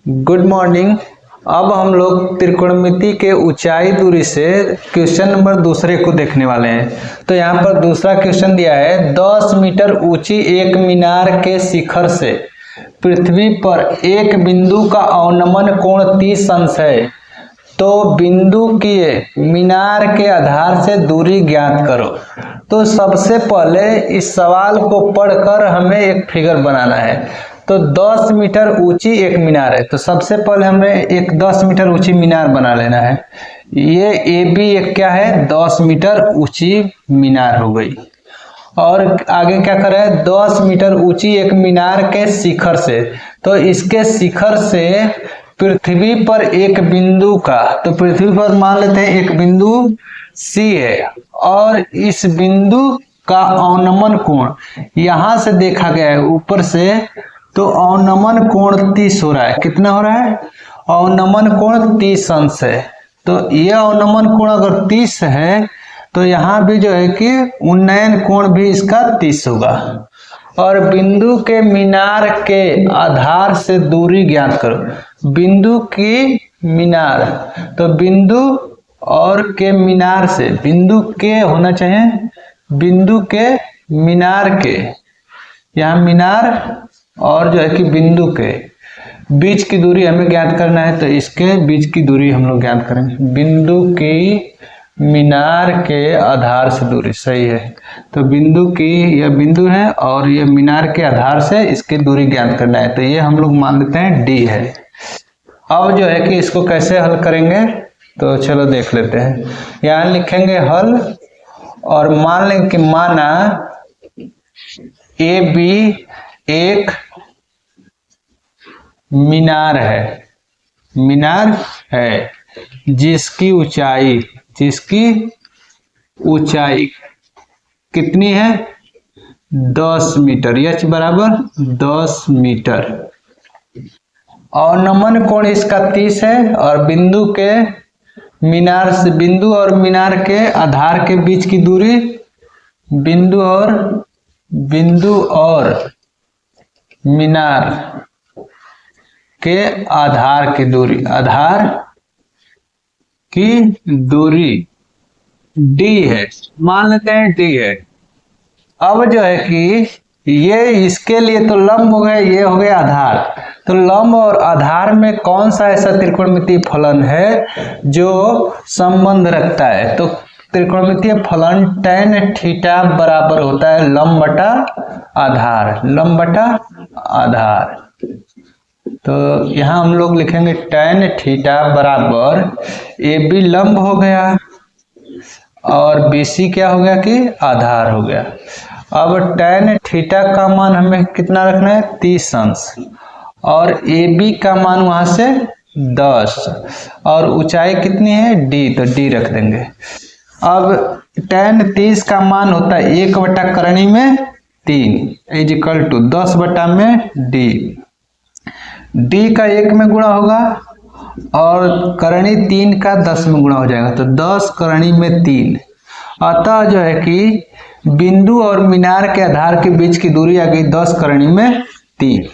Good morning. अब हम लोग त्रिकोणमिति के ऊंचाई दूरी से क्वेश्चन नंबर दूसरे को देखने वाले हैं। तो यहाँ पर दूसरा क्वेश्चन दिया है 10 मीटर ऊंची एक मीनार के शिखर से पृथ्वी पर एक बिंदु का अवनमन कोण 30 अंश है, तो बिंदु किए मीनार के आधार से दूरी ज्ञात करो। तो सबसे पहले इस सवाल को पढ़कर हमें एक फिगर बनाना है। तो 10 मीटर ऊंची एक मीनार है, तो सबसे पहले हमें एक 10 मीटर ऊंची मीनार बना लेना है। ये ए बी एक क्या है 10 मीटर ऊंची मीनार हो गई। और आगे क्या करें 10 मीटर ऊंची एक मीनार के शिखर से, तो इसके शिखर से पृथ्वी पर एक बिंदु का, तो पृथ्वी पर मान लेते हैं एक बिंदु सी है और इस बिंदु का अवनमन कोण यहां से देखा गया है ऊपर से, तो अवनमन कोण 30 हो रहा है। कितना हो रहा है? अवनमन कोण 30 अंश है। तो ये अवनमन कोण अगर 30 है तो यहाँ भी जो है कि उन्नयन कोण भी इसका 30 होगा। और बिंदु के मीनार के आधार से दूरी ज्ञात करो। बिंदु की मीनार, तो बिंदु और के मीनार से, बिंदु के होना चाहिए, बिंदु के मीनार के, यहाँ मीनार और जो है कि बिंदु के बीच की दूरी हमें ज्ञात करना है। तो इसके बीच की दूरी हम लोग ज्ञात करेंगे। बिंदु की मीनार के आधार से दूरी, सही है। तो बिंदु की, यह बिंदु है और ये मीनार के आधार से इसकी दूरी ज्ञात करना है। तो ये हम लोग मान लेते हैं डी है। अब जो है कि इसको कैसे हल करेंगे, तो चलो देख लेते हैं। यहाँ लिखेंगे हल और मान लेंगे कि माना ए बी एक मीनार है जिसकी ऊंचाई कितनी है 10 मीटर, एच बराबर 10 मीटर। अवनमन कोण इसका 30 है और बिंदु के मीनार से, बिंदु और मीनार के आधार के बीच की दूरी, बिंदु और मीनार के आधार की दूरी, आधार की दूरी डी है, मान लेते हैं डी है। अब जो है कि ये इसके लिए तो लंब हो गए, ये हो गए आधार। तो लंब और आधार में कौन सा ऐसा त्रिकोणमितीय फलन है जो संबंध रखता है? तो त्रिकोणमितीय फलन tan थीटा बराबर होता है लंब बटा आधार, लंब बटा आधार। तो यहाँ हम लोग लिखेंगे tan थीटा बराबर ए बी लंब हो गया और BC क्या हो गया कि आधार हो गया। अब tan थीटा का मान हमें कितना रखना है 30 अंश और AB का मान वहां से 10 और ऊंचाई कितनी है D, तो D रख देंगे। अब tan 30 का मान होता है 1 बटा करणी में 3 इज इक्वल टू 10 बटा में D का 1 में गुणा होगा और करणी 3 का 10 में गुणा हो जाएगा, तो 10 करणी में 3। अतः जो है कि बिंदु और मीनार के आधार के बीच की दूरी आ गई 10 करणी में 3।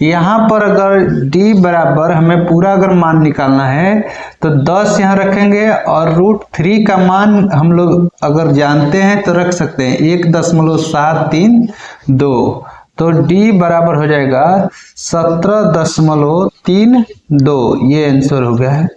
यहाँ पर अगर D बराबर हमें पूरा अगर मान निकालना है तो 10 यहाँ रखेंगे और √3 का मान हम लोग अगर जानते हैं तो रख सकते हैं 1.732, तो D बराबर हो जाएगा 17.32। ये आंसर हो गया है।